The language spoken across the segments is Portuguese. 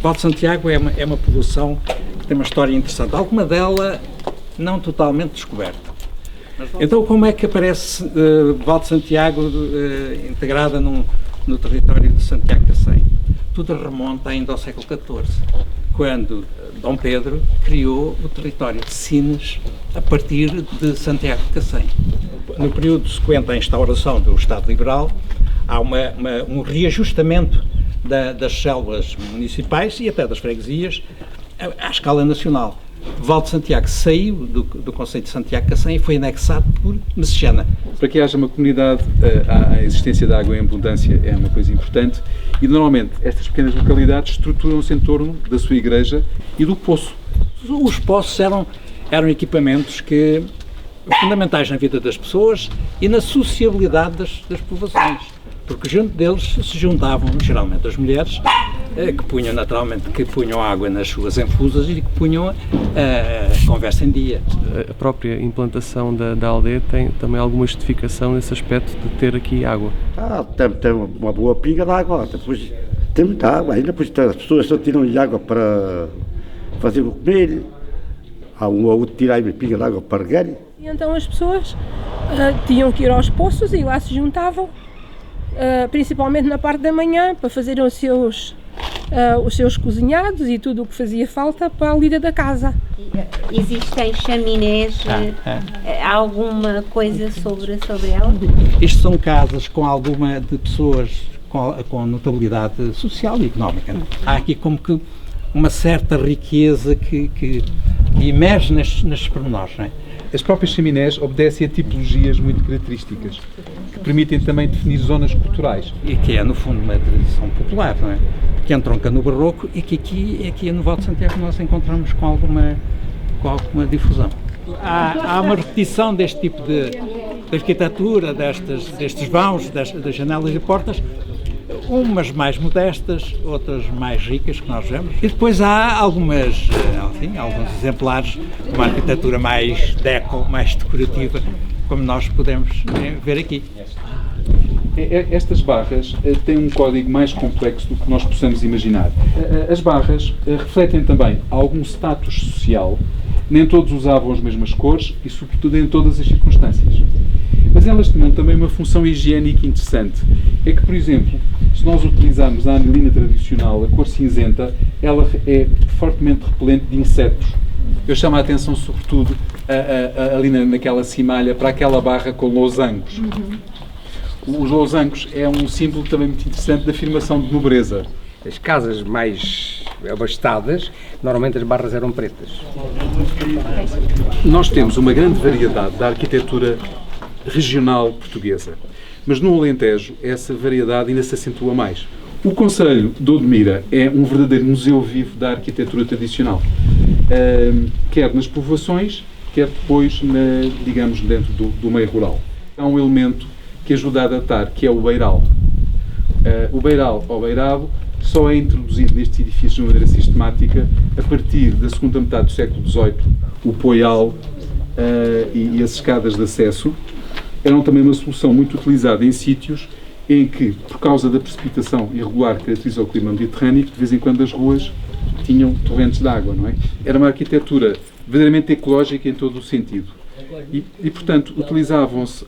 Val de Santiago é uma povoação que tem uma história interessante, alguma dela não totalmente descoberta. Então, como é que aparece Val de Santiago integrada no território de Santiago Cacém? Tudo remonta ainda ao século XIV, quando Dom Pedro criou o território de Sines a partir de Santiago de Cacém. No período subsequente à instauração do Estado Liberal, há um reajustamento das células municipais e até das freguesias à escala nacional. Val de Santiago saiu do conceito de Santiago Cacém e foi anexado por Messejana. Para que haja uma comunidade, a existência de água em abundância é uma coisa importante e, normalmente, estas pequenas localidades estruturam-se em torno da sua igreja e do poço. Os poços eram equipamentos fundamentais na vida das pessoas e na sociabilidade das povoações, porque junto deles se juntavam, geralmente, as mulheres, que punham água nas suas enfusas e que punham a conversa em dia. A própria implantação da aldeia tem também alguma justificação nesse aspecto de ter aqui água? Tem uma boa pinga de água, depois tem muita água, ainda depois as pessoas só tiram água para fazer o comer, há um ou outro tirar a pinga de água para regar. E então as pessoas tinham que ir aos poços e lá se juntavam, principalmente na parte da manhã, para fazerem os seus cozinhados e tudo o que fazia falta para a lida da casa. Existem chaminés, alguma coisa sobre ela? Isto são casas com alguma de pessoas com notabilidade social e económica. Há aqui como que uma certa riqueza que emerge nestes pormenores, não é? As próprias chaminés obedecem a tipologias muito características, que permitem também definir zonas culturais. E que é, no fundo, uma tradição popular, não é? Que entronca no barroco e que aqui no Val de Santiago nós encontramos com alguma difusão. Há uma repetição deste tipo de arquitetura, destes vãos, das janelas e portas, umas mais modestas, outras mais ricas, que nós vemos. E depois há alguns exemplares de uma arquitetura mais mais decorativa, como nós podemos ver aqui. Estas barras têm um código mais complexo do que nós possamos imaginar. As barras refletem também algum status social, nem todos usavam as mesmas cores e, sobretudo, em todas as circunstâncias. Mas elas tinham também uma função higiênica interessante. É que, por exemplo, se nós utilizarmos a anilina tradicional, a cor cinzenta, ela é fortemente repelente de insetos. Eu chamo a atenção, sobretudo, ali naquela cimalha, para aquela barra com losangos. Os losangos é um símbolo também muito interessante da afirmação de nobreza. As casas mais abastadas, normalmente as barras eram pretas. Nós temos uma grande variedade da arquitetura regional portuguesa, mas no Alentejo essa variedade ainda se acentua mais. O Concelho de Odmira é um verdadeiro museu vivo da arquitetura tradicional, quer nas povoações, quer depois, digamos, dentro do meio rural. Há um elemento que ajuda a datar, que é o beiral. O beiral ou beirado só é introduzido nestes edifícios de maneira sistemática a partir da segunda metade do século XVIII. O poial e as escadas de acesso eram também uma solução muito utilizada em sítios em que, por causa da precipitação irregular que caracteriza o clima mediterrâneo, de vez em quando as ruas tinham torrentes de água, não é? Era uma arquitetura verdadeiramente ecológica em todo o sentido. E portanto, utilizavam-se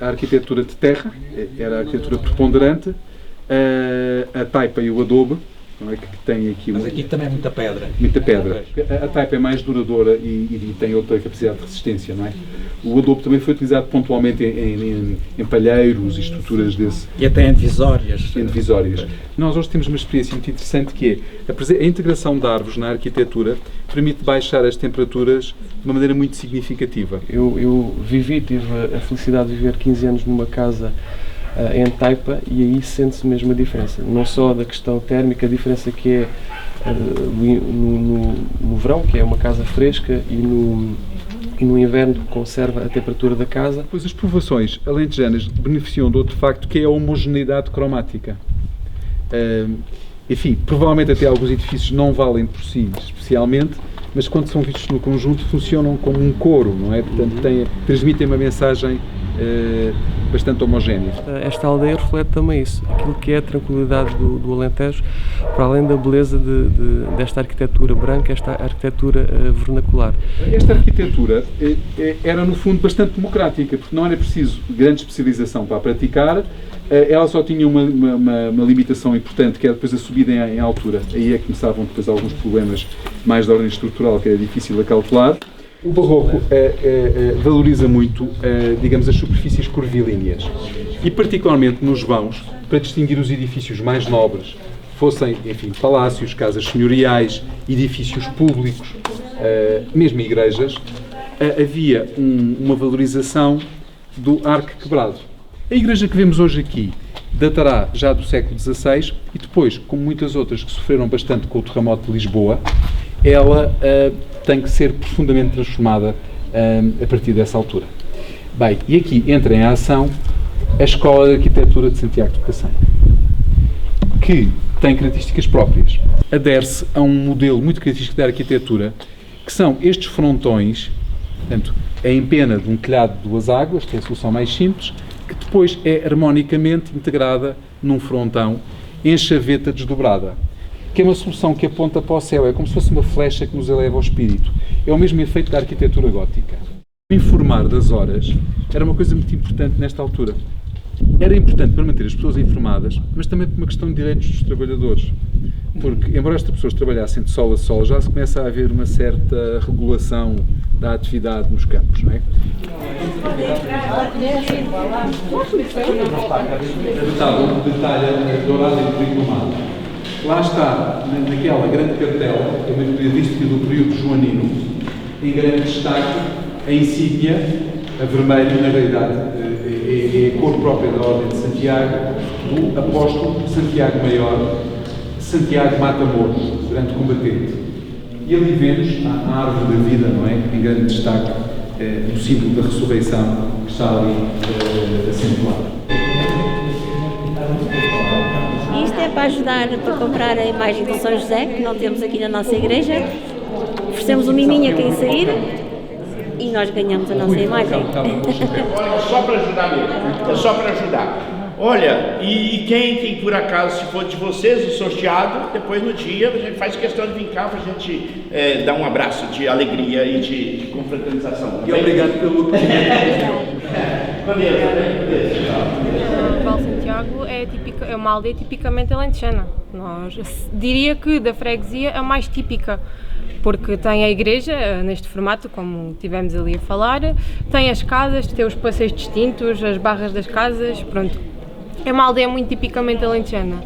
a arquitetura de terra, era a arquitetura preponderante, a taipa e o adobe, não é? Que tem aqui. Mas aqui também é muita pedra. Muita pedra. A taipa é mais duradoura e tem outra capacidade de resistência, não é? O adobe também foi utilizado pontualmente em palheiros e estruturas desse. E até em divisórias. Em divisórias. Nós hoje temos uma experiência muito interessante que é a integração de árvores na arquitetura permite baixar as temperaturas de uma maneira muito significativa. Eu tive a felicidade de viver 15 anos numa casa em taipa e aí sente-se mesmo a diferença. Não só da questão térmica, a diferença que é no verão, que é uma casa fresca, e no inverno conserva a temperatura da casa. Pois as povoações alentejanas beneficiam de outro facto que é a homogeneidade cromática. Enfim, provavelmente até alguns edifícios não valem por si especialmente, mas quando são vistos no conjunto funcionam como um coro, não é? Portanto, transmitem uma mensagem bastante homogéneas. Esta aldeia reflete também isso, aquilo que é a tranquilidade do Alentejo, para além da beleza desta arquitetura branca, esta arquitetura vernacular. Esta arquitetura era, no fundo, bastante democrática, porque não era preciso grande especialização para a praticar, ela só tinha uma limitação importante, que era depois a subida em altura. Aí é que começavam depois alguns problemas mais de ordem estrutural, que era difícil de calcular. O barroco valoriza muito, digamos, as superfícies curvilíneas e, particularmente nos vãos, para distinguir os edifícios mais nobres, fossem, enfim, palácios, casas senhoriais, edifícios públicos, mesmo igrejas, havia uma valorização do arco quebrado. A igreja que vemos hoje aqui datará já do século XVI e depois, como muitas outras que sofreram bastante com o terremoto de Lisboa, ela tem que ser profundamente transformada a partir dessa altura. Bem, e aqui entra em ação a Escola de Arquitetura de Santiago de Cacém, que tem características próprias. Adere-se a um modelo muito característico da arquitetura, que são estes frontões, portanto, em pena de um telhado de duas águas, que é a solução mais simples, que depois é harmonicamente integrada num frontão em chaveta desdobrada, que é uma solução que aponta para o céu, é como se fosse uma flecha que nos eleva ao espírito. É o mesmo efeito da arquitetura gótica. Informar das horas era uma coisa muito importante nesta altura. Era importante para manter as pessoas informadas, mas também por uma questão de direitos dos trabalhadores. Porque, embora estas pessoas trabalhassem de sol a sol, já se começa a haver uma certa regulação da atividade nos campos, não é? O detalhe dourado e tricromado. Lá está, naquela grande cartela, que é uma característica do período joanino, em grande destaque, a insígnia, a vermelho, na realidade, é a cor própria da Ordem de Santiago, do apóstolo Santiago Maior, Santiago Mata-Morto, grande combatente. E ali vemos a árvore da vida, não é? Em grande destaque, o símbolo da ressurreição, que está ali acentuado. Isto é para ajudar para comprar a imagem de São José, que não temos aqui na nossa igreja. Oferecemos um miminho a quem sair e nós ganhamos a nossa imagem. Só para ajudar mesmo, é só para ajudar. Olha, e quem por acaso, se for de vocês, o sorteado, depois no dia a gente faz questão de vir cá para a gente dar um abraço de alegria e de confraternização. E obrigado pelo Val Santiago é uma aldeia tipicamente alentejana. Diria que da freguesia a mais típica, porque tem a igreja neste formato, como tivemos ali a falar, tem as casas, tem os passeios distintos, as barras das casas, pronto. É uma aldeia muito tipicamente alentejana.